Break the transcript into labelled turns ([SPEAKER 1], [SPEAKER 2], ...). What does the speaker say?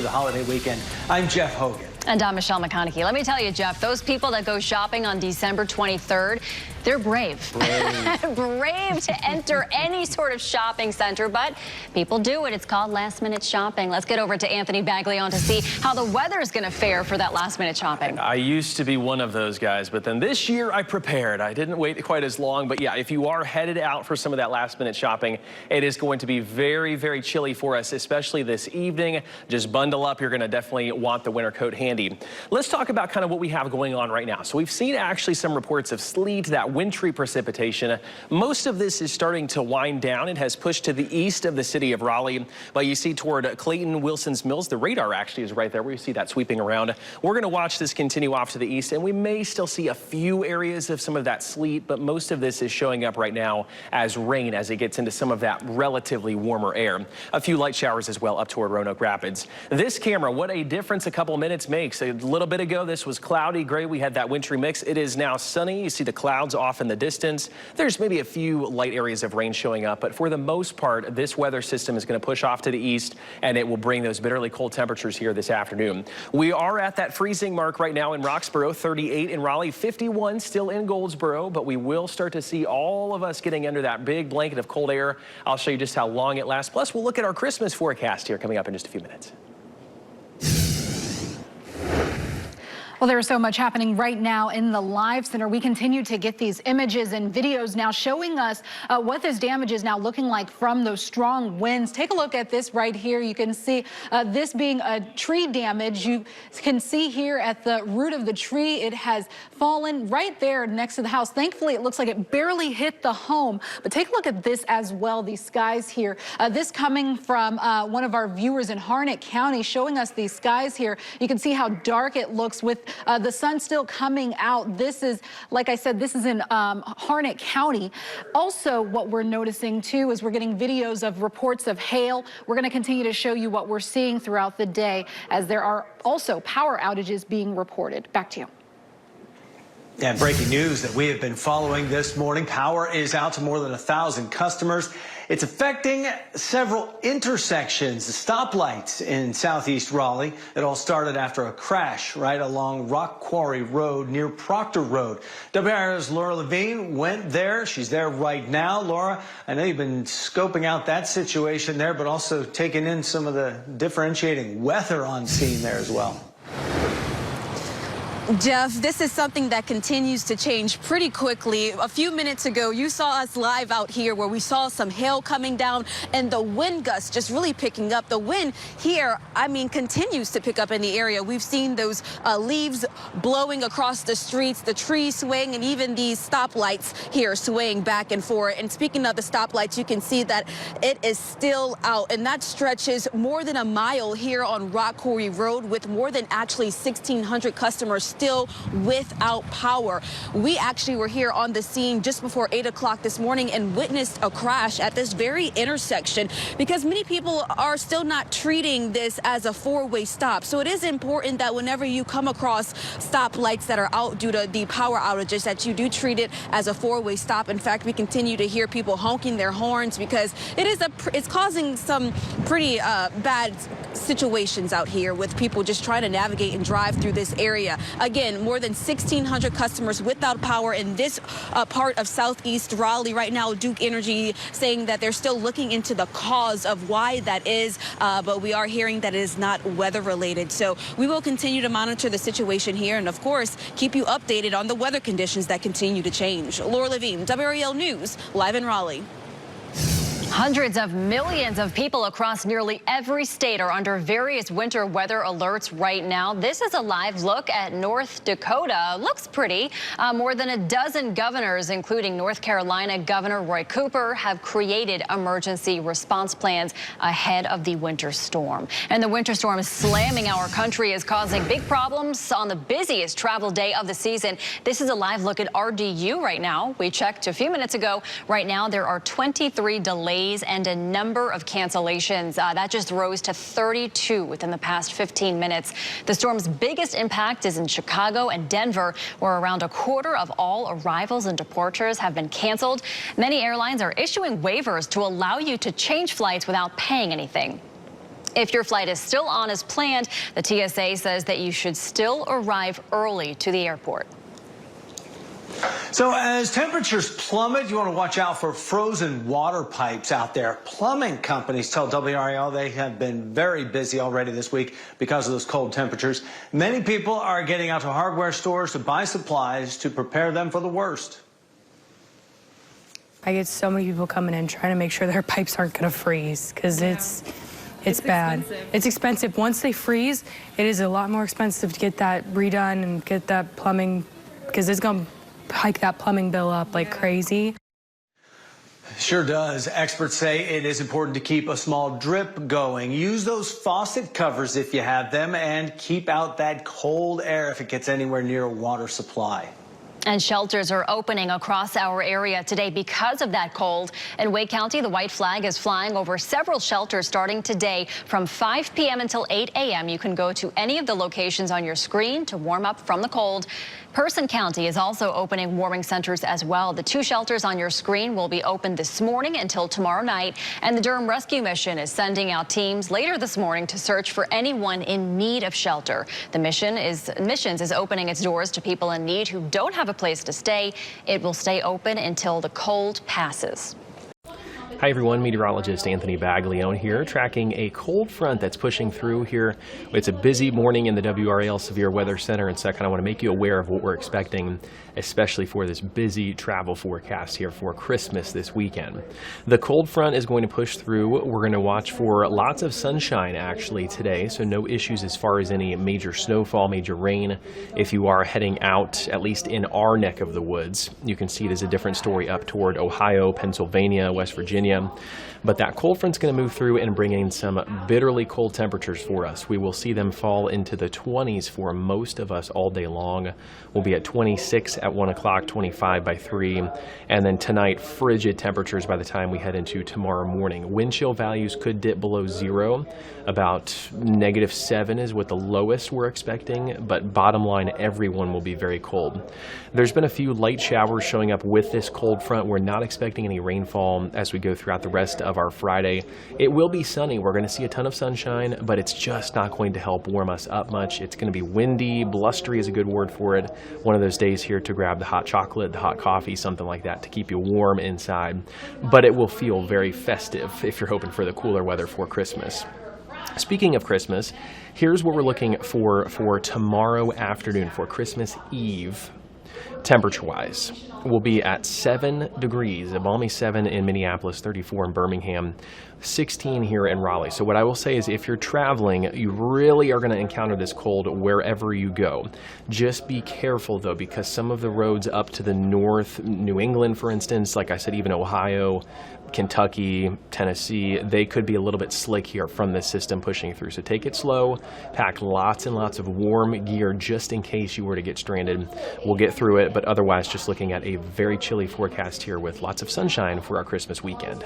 [SPEAKER 1] the holiday weekend. I'm Jeff Hogan.
[SPEAKER 2] And I'm Michelle McConaughey. Let me tell you, Jeff, those people that go shopping on December 23rd, they're brave. Brave to enter any sort of shopping center, but people do it. It's called last-minute shopping. Let's get over to Anthony Baglione to see how the weather is going to fare for that last-minute shopping.
[SPEAKER 3] I used to be one of those guys, but then this year I prepared. I didn't wait quite as long, but yeah, if you are headed out for some of that last-minute shopping, it is going to be very, very chilly for us, especially this evening. Just bundle up. You're going to definitely want the winter coat handy. Let's talk about kind of what we have going on right now. So we've seen actually some reports of sleet, that wintry precipitation. Most of this is starting to wind down. It has pushed to the east of the city of Raleigh, but you see toward Clayton, Wilson's Mills, the radar actually is right there where you see that sweeping around. We're going to watch this continue off to the east, and we may still see a few areas of some of that sleet, but most of this is showing up right now as rain as it gets into some of that relatively warmer air. A few light showers as well up toward Roanoke Rapids. This camera, what a difference a couple minutes makes. A little bit ago, this was cloudy, gray. We had that wintry mix. It is now sunny. You see the clouds off in the distance. There's maybe a few light areas of rain showing up, but for the most part, this weather system is going to push off to the east, and it will bring those bitterly cold temperatures here this afternoon. We are at that freezing mark right now in Roxborough, 38 in Raleigh, 51 still in Goldsboro, but we will start to see all of us getting under that big blanket of cold air. I'll show you just how long it lasts. Plus, we'll look at our Christmas forecast here coming up in just a few minutes.
[SPEAKER 4] Well, there is so much happening right now in the Live Center. We continue to get these images and videos now showing us what this damage is now looking like from those strong winds. Take a look at this right here. You can see this being a tree damage. You can see here at the root of the tree, it has fallen right there next to the house. Thankfully, it looks like it barely hit the home. But take a look at this as well, these skies here. This coming from one of our viewers in Harnett County, showing us these skies here. You can see how dark it looks with the sun still coming out. This is, like I said, this is in Harnett County. Also, what we're noticing too is we're getting videos of reports of hail. We're going to continue to show you what we're seeing throughout the day as there are also power outages being reported. Back to you.
[SPEAKER 1] And breaking news that we have been following this morning. Power is out to more than 1,000 customers. It's affecting several intersections, stoplights in southeast Raleigh. It all started after a crash right along Rock Quarry Road near Proctor Road. WRAL's Laura Levine went there. She's there right now. Laura, I know you've been scoping out that situation there, but also taking in some of the differentiating weather on scene there as well.
[SPEAKER 5] Jeff, this is something that continues to change pretty quickly. A few minutes ago, you saw us live out here where we saw some hail coming down and the wind gusts just really picking up. The wind here, I mean, continues to pick up in the area. We've seen those leaves blowing across the streets, the trees swaying, and even these stoplights here swaying back and forth. And speaking of the stoplights, you can see that it is still out, and that stretches more than a mile here on Rock Quarry Road with more than actually 1,600 customers still without power. We actually were here on the scene just before 8 o'clock this morning and witnessed a crash at this very intersection because many people are still not treating this as a four-way stop. So it is important that whenever you come across stoplights that are out due to the power outages, that you do treat it as a four-way stop. In fact, we continue to hear people honking their horns because it's causing some pretty bad situations out here with people just trying to navigate and drive through this area. Again, more than 1,600 customers without power in this part of southeast Raleigh right now. Duke Energy saying that they're still looking into the cause of why that is, but we are hearing that it is not weather related. So we will continue to monitor the situation here and, of course, keep you updated on the weather conditions that continue to change. Laura Levine, WRAL News, live in Raleigh.
[SPEAKER 2] Hundreds of millions of people across nearly every state are under various winter weather alerts right now. This is a live look at North Dakota. Looks pretty. More than a dozen governors, including North Carolina Governor Roy Cooper, have created emergency response plans ahead of the winter storm. And the winter storm slamming our country is causing big problems on the busiest travel day of the season. This is a live look at RDU right now. We checked a few minutes ago. Right now, there are 23 delays and a number of cancellations. That just rose to 32 within the past 15 minutes. The storm's biggest impact is in Chicago and Denver, where around a quarter of all arrivals and departures have been canceled. Many airlines are issuing waivers to allow you to change flights without paying anything. If your flight is still on as planned, the TSA says that you should still arrive early to the airport.
[SPEAKER 1] So as temperatures plummet, you want to watch out for frozen water pipes out there. Plumbing companies tell WRAL they have been very busy already this week because of those cold temperatures. Many people are getting out to hardware stores to buy supplies to prepare them for the worst.
[SPEAKER 6] I get so many people coming in trying to make sure their pipes aren't going to freeze because it's bad.
[SPEAKER 5] Expensive.
[SPEAKER 6] It's expensive. Once they freeze, it is a lot more expensive to get that redone and get that plumbing, because it's going to hike that plumbing bill up like crazy.
[SPEAKER 1] Sure does. Experts say it is important to keep a small drip going. Use those faucet covers if you have them, and keep out that cold air if it gets anywhere near a water supply.
[SPEAKER 2] And shelters are opening across our area today because of that cold. In Wake County, the white flag is flying over several shelters starting today from 5 p.m. until 8 a.m. You can go to any of the locations on your screen to warm up from the cold. Person County is also opening warming centers as well. The 2 shelters on your screen will be open this morning until tomorrow night. And the Durham Rescue Mission is sending out teams later this morning to search for anyone in need of shelter. The Missions is opening its doors to people in need who don't have a place to stay. It will stay open until the cold passes.
[SPEAKER 3] Hi everyone, meteorologist Anthony Baglione here, tracking a cold front that's pushing through here. It's a busy morning in the WRAL Severe Weather Center, and so I kind of want to make you aware of what we're expecting, especially for this busy travel forecast here for Christmas this weekend. The cold front is going to push through. We're going to watch for lots of sunshine actually today, so no issues as far as any major snowfall, major rain. If you are heading out, at least in our neck of the woods, you can see it as a different story up toward Ohio, Pennsylvania, West Virginia. But that cold front's going to move through and bring in some bitterly cold temperatures for us. We will see them fall into the 20s for most of us all day long. We'll be at 26 at 1 o'clock, 25 by 3. And then tonight, frigid temperatures by the time we head into tomorrow morning. Wind chill values could dip below 0. About -7 is what the lowest we're expecting. But bottom line, everyone will be very cold. There's been a few light showers showing up with this cold front. We're not expecting any rainfall as we go throughout the rest of our Friday. It will be sunny. We're going to see a ton of sunshine, but it's just not going to help warm us up much. It's going to be windy, blustery is a good word for it. One of those days here to grab the hot chocolate, the hot coffee, something like that to keep you warm inside. But it will feel very festive if you're hoping for the cooler weather for Christmas. Speaking of Christmas, here's what we're looking for tomorrow afternoon, for Christmas Eve. Temperature-wise, we'll be at 7 degrees, a balmy 7 in Minneapolis, 34 in Birmingham, 16 here in Raleigh. So what I will say is if you're traveling, you really are going to encounter this cold wherever you go. Just be careful, though, because some of the roads up to the north, New England, for instance, like I said, even Ohio, Kentucky, Tennessee, they could be a little bit slick here from this system pushing through. So take it slow, pack lots and lots of warm gear just in case you were to get stranded. We'll get through it, but otherwise just looking at a very chilly forecast here with lots of sunshine for our Christmas weekend.